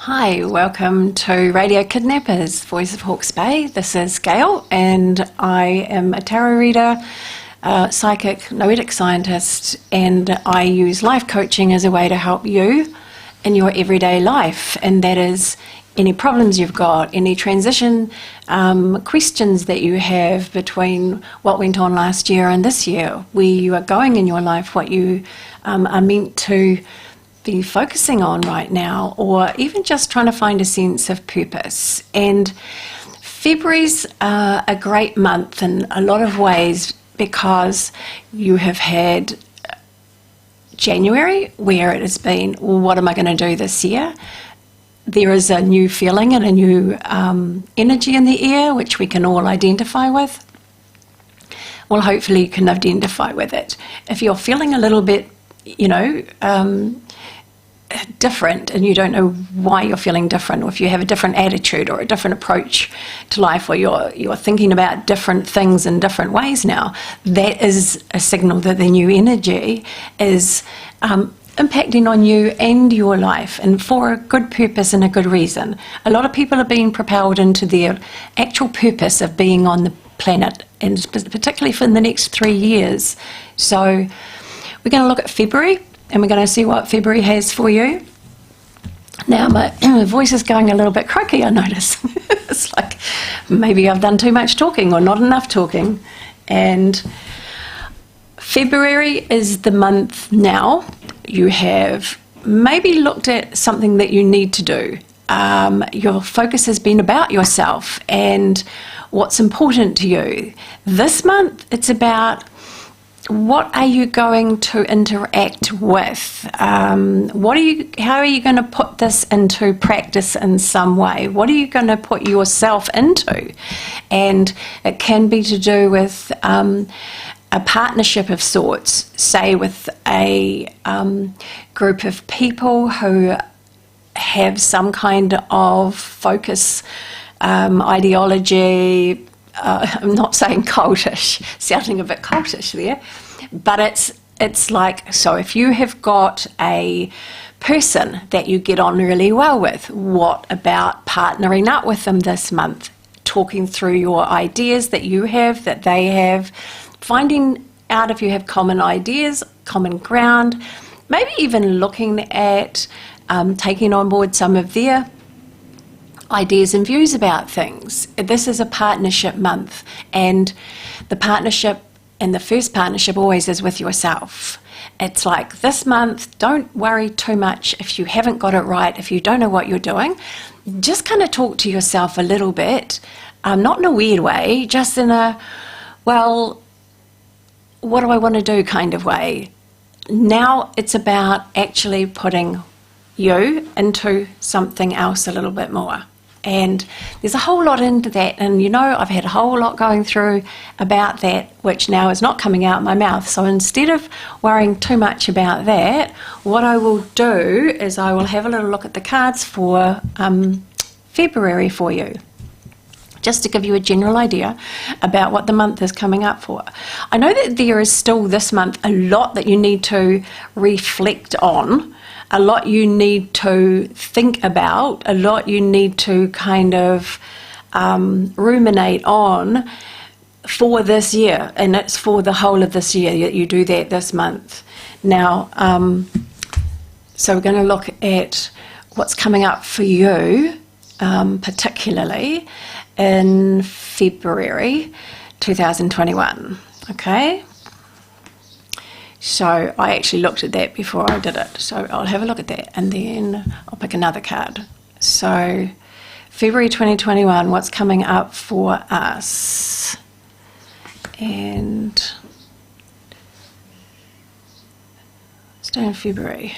Hi, welcome to Radio Kidnappers, Voice of Hawke's Bay. This is Gail, and I am a tarot reader, psychic, noetic scientist, and I use life coaching as a way to help you in your everyday life, and that is any problems you've got, any transition questions that you have between what went on last year and this year, where you are going in your life, what you are meant to be focusing on right now, or even just trying to find a sense of purpose. And February's a great month in a lot of ways because you have had January where it has been, well, what am I going to do this year? There is a new feeling and a new energy in the air which we can all identify with. Well, hopefully you can identify with it. If you're feeling a little bit, different and you don't know why you're feeling different, or if you have a different attitude or a different approach to life, or you're thinking about different things in different ways now, that is a signal that the new energy is impacting on you and your life, and for a good purpose and a good reason. A lot of people are being propelled into their actual purpose of being on the planet, and particularly for the next 3 years. So we're going to look at February, and we're going to see what February has for you. Now, my voice is going a little bit croaky, I notice. It's like maybe I've done too much talking or not enough talking. And February is the month now. You have maybe looked at something that you need to do. Your focus has been about yourself and what's important to you. This month, it's about what are you going to interact with? How are you going to put this into practice in some way? What are you going to put yourself into? And it can be to do with a partnership of sorts, say with a group of people who have some kind of focus, ideology. I'm not saying cultish, sounding a bit cultish there, but it's like, so if you have got a person that you get on really well with, what about partnering up with them this month, talking through your ideas that you have, that they have, finding out if you have common ideas, common ground, maybe even looking at taking on board some of their ideas and views about things. This is a partnership month, and the partnership and the first partnership always is with yourself. It's like this month, don't worry too much if you haven't got it right, if you don't know what you're doing. Just kind of talk to yourself a little bit, not in a weird way, just in a, well, what do I want to do kind of way. Now it's about actually putting you into something else a little bit more. And there's a whole lot into that, and I've had a whole lot going through about that, which now is not coming out my mouth. So instead of worrying too much about that, what I will do is I will have a little look at the cards for February for you, just to give you a general idea about what the month is coming up for. I know that there is still this month a lot that you need to reflect on, a lot you need to think about, a lot you need to kind of ruminate on for this year, and it's for the whole of this year that you do that this month. Now, so we're going to look at what's coming up for you, particularly in February 2021, okay? So I actually looked at that before I did it. So I'll have a look at that and then I'll pick another card. So February 2021, what's coming up for us? And stay in February.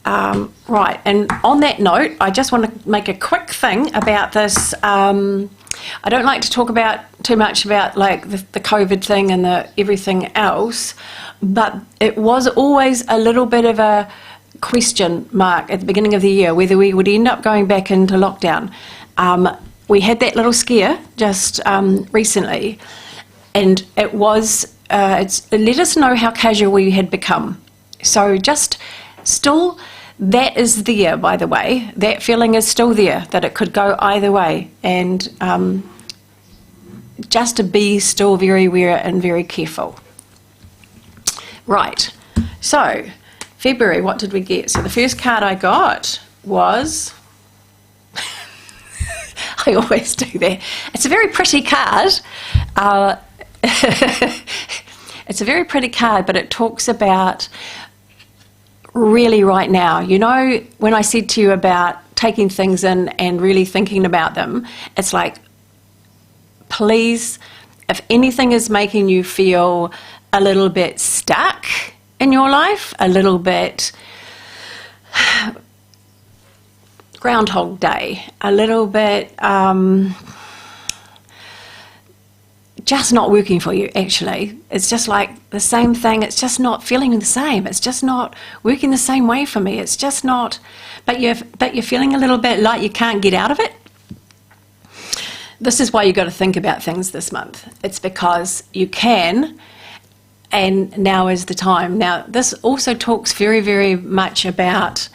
Right, and on that note, I just want to make a quick thing about this. I don't like to talk about too much about like the COVID thing and the everything else, but it was always a little bit of a question mark at the beginning of the year whether we would end up going back into lockdown. We had that little scare just recently, and it let us know how casual we had become. So just still that is there, by the way. That feeling is still there, that it could go either way. And just to be still very aware and very careful. Right, so February, what did we get? So the first card I got was, I always do that. It's a very pretty card. It's a very pretty card, but it talks about really right now. You know, when I said to you about taking things in and really thinking about them, it's like, please, if anything is making you feel a little bit stuck in your life, a little bit Groundhog Day, a little bit just not working for you, actually. It's just like the same thing. It's just not feeling the same. It's just not working the same way for me. It's just not, but you're feeling a little bit like you can't get out of it. This is why you've got to think about things this month. It's because you can, and now is the time. Now, this also talks very, very much about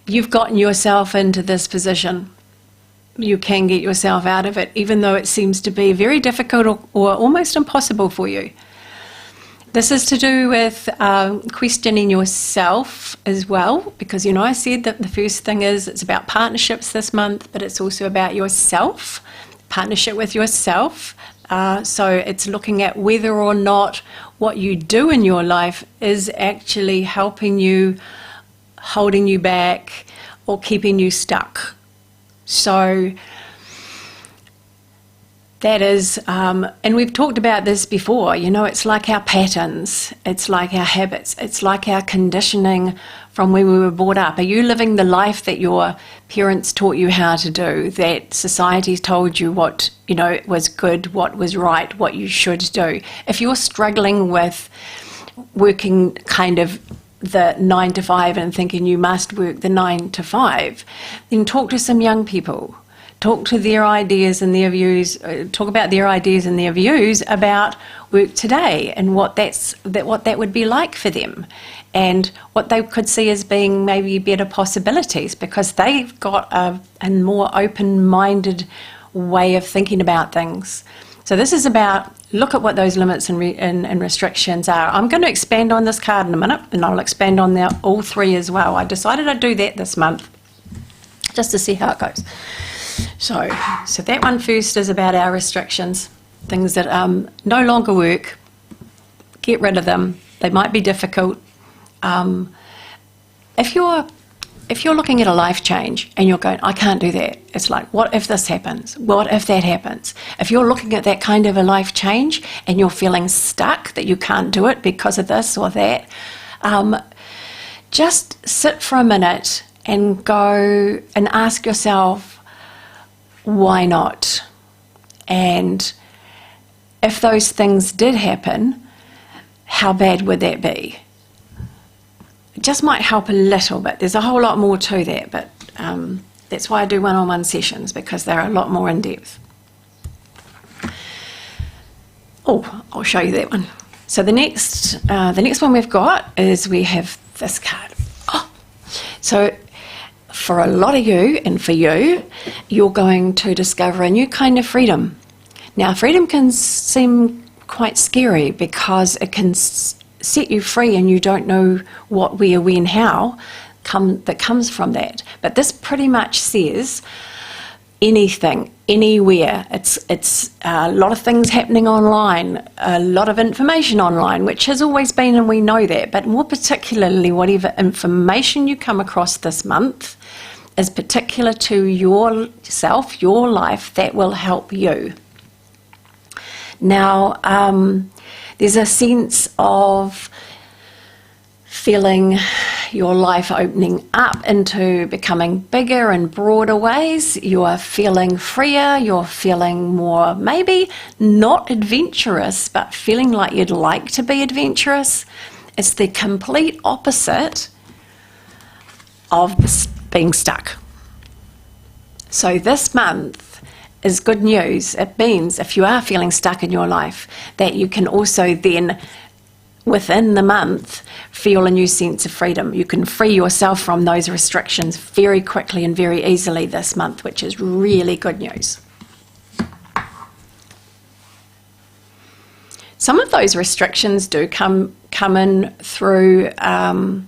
you've gotten yourself into this position. You can get yourself out of it, even though it seems to be very difficult or almost impossible for you. This is to do with questioning yourself as well, because, you know, I said that the first thing is it's about partnerships this month, but it's also about yourself, partnership with yourself. So it's looking at whether or not what you do in your life is actually helping you, holding you back, or keeping you stuck. So that is, and we've talked about this before, you know, it's like our patterns, it's like our habits, it's like our conditioning from when we were brought up. Are you living the life that your parents taught you how to do, that society told you what, you know, was good, what was right, what you should do? If you're struggling with working kind of the 9 to 5 and thinking you must work the 9 to 5, then talk to some young people. Talk to their ideas and their views, talk about their ideas and their views about work today and what that would be like for them, and what they could see as being maybe better possibilities, because they've got a more open-minded way of thinking about things. So this is about, look at what those limits and restrictions are. I'm going to expand on this card in a minute, and I'll expand on all three as well. I decided I'd do that this month, just to see how it goes. So that one first is about our restrictions, things that no longer work. Get rid of them. They might be difficult. If you're looking at a life change and you're going, I can't do that. It's like, what if this happens? What if that happens? If you're looking at that kind of a life change and you're feeling stuck that you can't do it because of this or that, just sit for a minute and go and ask yourself, why not? And if those things did happen, how bad would that be? It just might help a little bit. There's a whole lot more to that, but that's why I do one-on-one sessions, because they're a lot more in depth. Oh, I'll show you that one. So the next one we've got is we have this card. Oh, so for a lot of you, and for you, you're going to discover a new kind of freedom. Now, freedom can seem quite scary because it can set you free and you don't know what, where, when, how that comes from that. But this pretty much says anything, anywhere. It's a lot of things happening online, a lot of information online, which has always been, and we know that, but more particularly whatever information you come across this month is particular to yourself, your life, that will help you. Now, there's a sense of feeling your life opening up into becoming bigger and broader ways. You're feeling freer, you're feeling more, maybe not adventurous, but feeling like you'd like to be adventurous. It's the complete opposite of being stuck. So this month is good news. It means if you are feeling stuck in your life, that you can also then within the month, feel a new sense of freedom. You can free yourself from those restrictions very quickly and very easily this month, which is really good news. Some of those restrictions do come in through and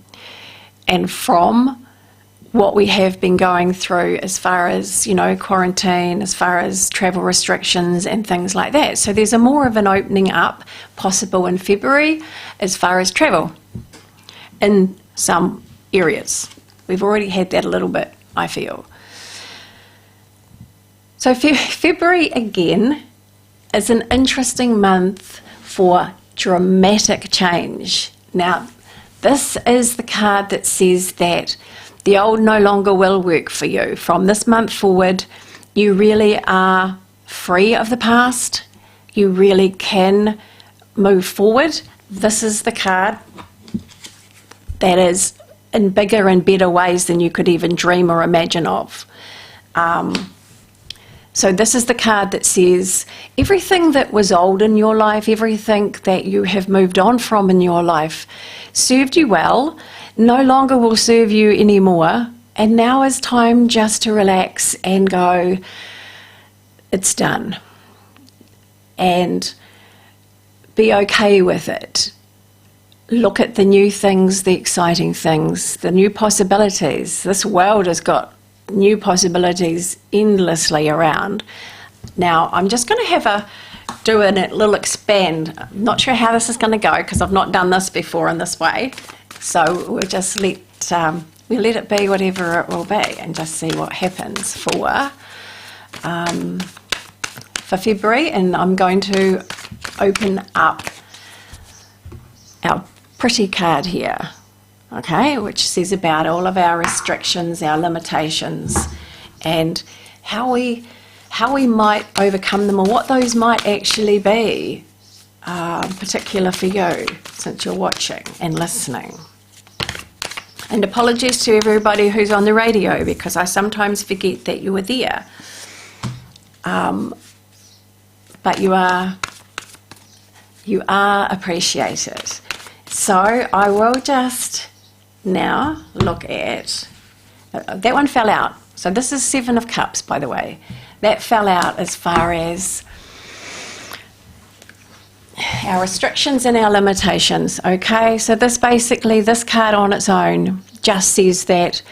from what we have been going through as far as, quarantine, as far as travel restrictions and things like that. So there's a more of an opening up possible in February as far as travel in some areas. We've already had that a little bit, I feel. So February, again, is an interesting month for dramatic change. Now, this is the card that says that the old no longer will work for you. From this month forward, you really are free of the past. You really can move forward. This is the card that is in bigger and better ways than you could even dream or imagine of. So this is the card that says everything that was old in your life, everything that you have moved on from in your life, served you well, no longer will serve you anymore, and now is time just to relax and go, it's done, and be okay with it. Look at the new things, the exciting things, the new possibilities. This world has got new possibilities endlessly around. Now, I'm just going to do a little expand. I'm not sure how this is going to go because I've not done this before in this way. So we'll just let it be whatever it will be and just see what happens for February. And I'm going to open up our pretty card here, okay, which says about all of our restrictions, our limitations, and how we might overcome them, or what those might actually be, particular for you, since you're watching and listening. And apologies to everybody who's on the radio, because I sometimes forget that you were there. But you are appreciated. So I will just now look at, that one fell out. So this is 7 of Cups, by the way. That fell out as far as our restrictions and our limitations, okay? So this card on its own just says that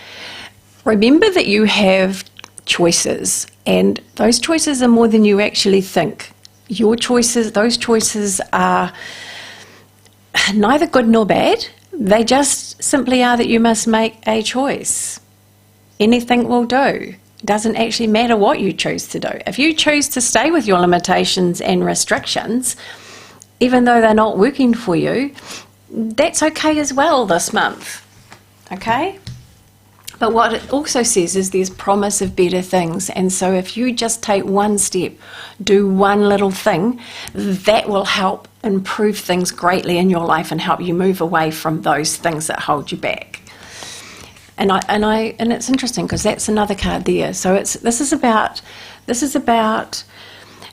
remember that you have choices, and those choices are more than you actually think. Those choices are neither good nor bad. They just simply are that you must make a choice. Anything will do. It doesn't actually matter what you choose to do. If you choose to stay with your limitations and restrictions, even though they're not working for you, that's okay as well this month, okay? But what it also says is there's promise of better things. And so if you just take one step, do one little thing, that will help improve things greatly in your life and help you move away from those things that hold you back. And it's interesting because that's another card there. So this is about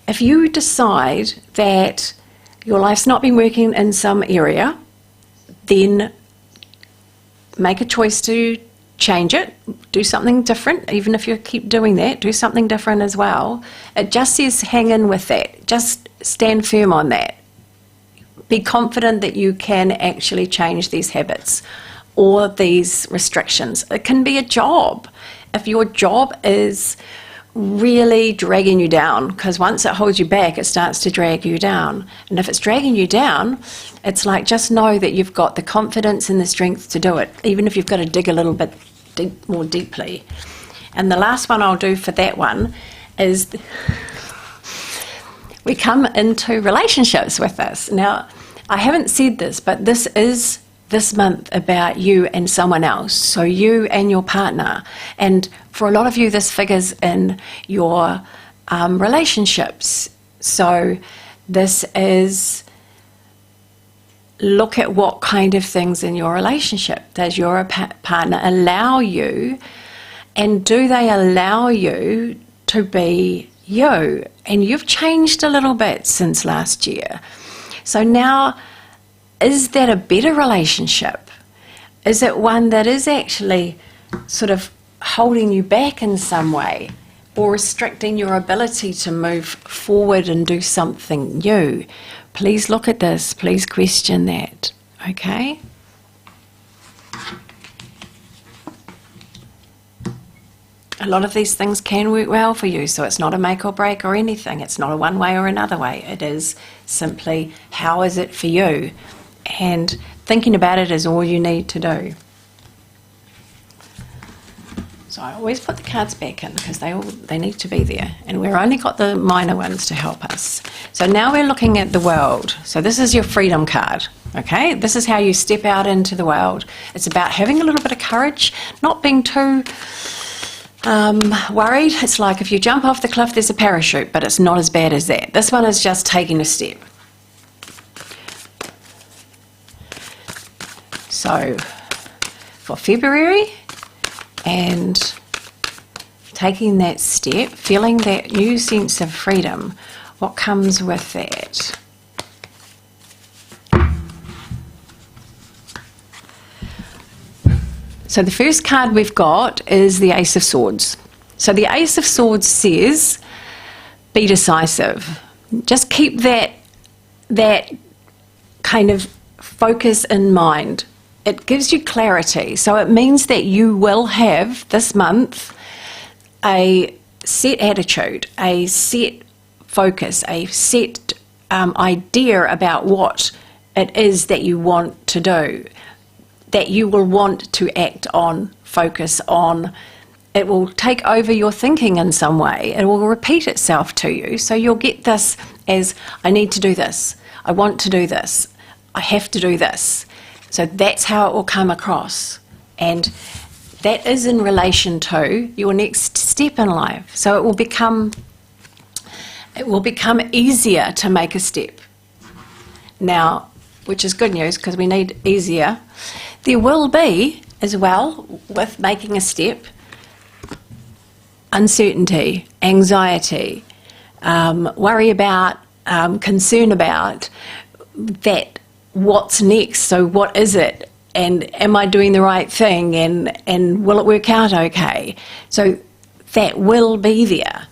if you decide that your life's not been working in some area, then make a choice to change it, do something different. Even if you keep doing that, do something different as well. It just says hang in with that. Just stand firm on that. Be confident that you can actually change these habits or these restrictions. It can be a job. If your job is really dragging you down, because once it holds you back, it starts to drag you down. And if it's dragging you down, it's like, just know that you've got the confidence and the strength to do it, even if you've got to dig a little bit more deeply. And the last one I'll do for that one is we come into relationships with this. Now, I haven't said this, but this is this month about you and someone else, so you and your partner. And for a lot of you, this figures in your relationships. So this is, look at what kind of things in your relationship does your partner allow you, and do they allow you to be you? And you've changed a little bit since last year. So now is that a better relationship? Is it one that is actually sort of holding you back in some way or restricting your ability to move forward and do something new? Please look at this. Please question that. Okay? A lot of these things can work well for you, so it's not a make or break or anything. It's not a one way or another way. It is simply, how is it for you? And thinking about it is all you need to do. So I always put the cards back in because they need to be there. And we've only got the minor ones to help us. So now we're looking at the world. So this is your freedom card. Okay, this is how you step out into the world. It's about having a little bit of courage, not being too worried. It's like if you jump off the cliff, there's a parachute, but it's not as bad as that. This one is just taking a step. So for February, and taking that step, feeling that new sense of freedom, what comes with that? So the first card we've got is the Ace of Swords. So the Ace of Swords says, be decisive. Just keep that kind of focus in mind. It gives you clarity. So it means that you will have this month a set attitude, a set focus, a set idea about what it is that you want to do, that you will want to act on, focus on. It will take over your thinking in some way. It will repeat itself to you. So you'll get this as, I need to do this, I want to do this, I have to do this. So that's how it will come across. And that is in relation to your next step in life. So it will become easier to make a step. Now, which is good news because we need easier. There will be, as well, with making a step, uncertainty, anxiety, worry about, concern about that. What's next? So what is it? And am I doing the right thing? And will it work out okay? So that will be there.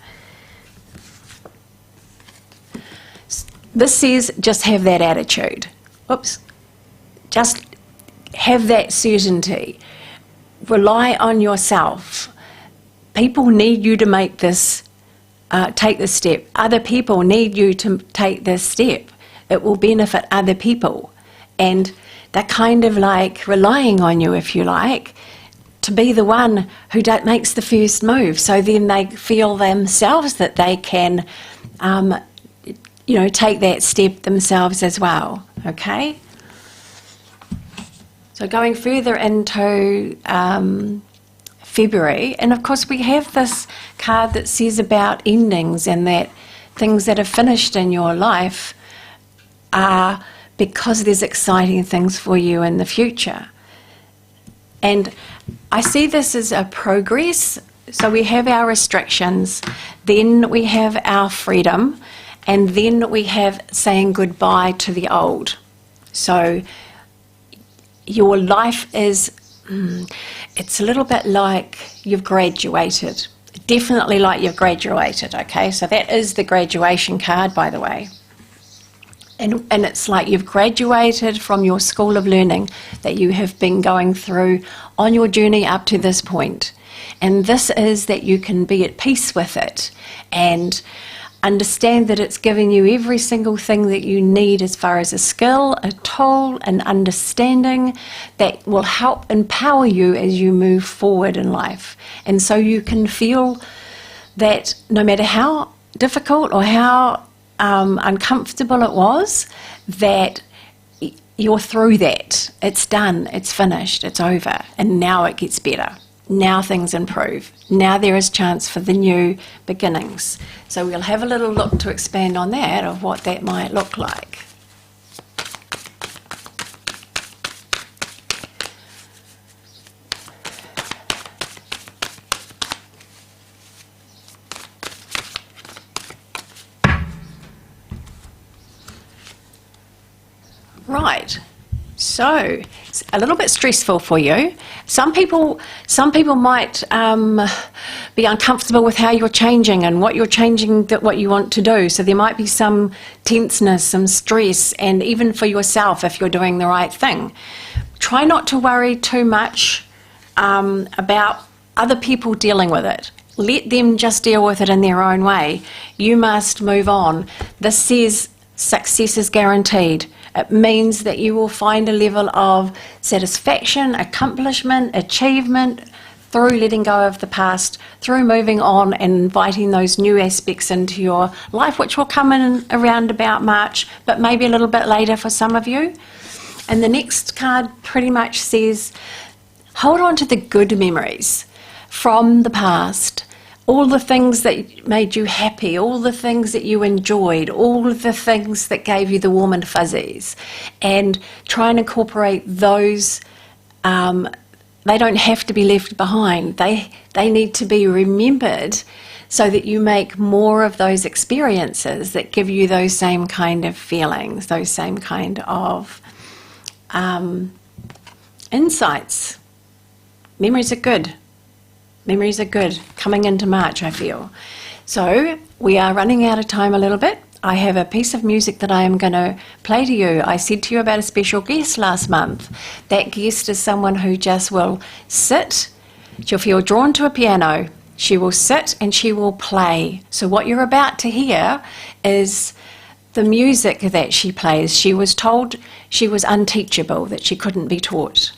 This says just have that attitude. Oops. Just have that certainty. Rely on yourself. People need you to make this, take this step. Other people need you to take this step. It will benefit other people. And they're kind of like relying on you, if you like, to be the one who makes the first move. So then they feel themselves that they can, take that step themselves as well. Okay? So going further into February, and of course we have this card that says about endings and that things that are finished in your life are because there's exciting things for you in the future. And I see this as a progress. So we have our restrictions, then we have our freedom, and then we have saying goodbye to the old. So your life is, it's a little bit like you've graduated. Definitely like you've graduated, okay? So that is the graduation card, by the way. And it's like you've graduated from your school of learning that you have been going through on your journey up to this point. And this is that you can be at peace with it and understand that it's giving you every single thing that you need as far as a skill, a tool, an understanding that will help empower you as you move forward in life. And so you can feel that no matter how difficult or how uncomfortable it was, that you're through that. It's done, it's finished, it's over, and now it gets better. Now things improve. Now there is chance for the new beginnings. So we'll have a little look to expand on that, of what that might look like. Right, So, it's a little bit stressful for you. Some people might be uncomfortable with how you're changing and what you're changing, what you want to do. So there might be some tenseness, some stress, and even for yourself if you're doing the right thing. Try not to worry too much about other people dealing with it. Let them just deal with it in their own way. You must move on. This says success is guaranteed. It means that you will find a level of satisfaction, accomplishment, achievement through letting go of the past, through moving on and inviting those new aspects into your life, which will come in around about March, but maybe a little bit later for some of you. And the next card pretty much says, hold on to the good memories from the past. All the things that made you happy, all the things that you enjoyed, all of the things that gave you the warm and fuzzies, and try and incorporate those. They don't have to be left behind. They need to be remembered so that you make more of those experiences that give you those same kind of feelings, those same kind of insights. Memories are good. Memories are good coming into March, I feel. So we are running out of time a little bit. I have a piece of music that I am going to play to you. I said to you about a special guest last month. That guest is someone who just will sit. She'll feel drawn to a piano. She will sit and she will play. So what you're about to hear is the music that she plays. She was told she was unteachable, that she couldn't be taught.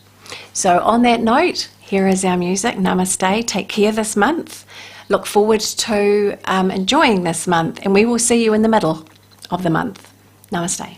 So on that note, here is our music. Namaste. Take care this month. Look forward to enjoying this month, and we will see you in the middle of the month. Namaste.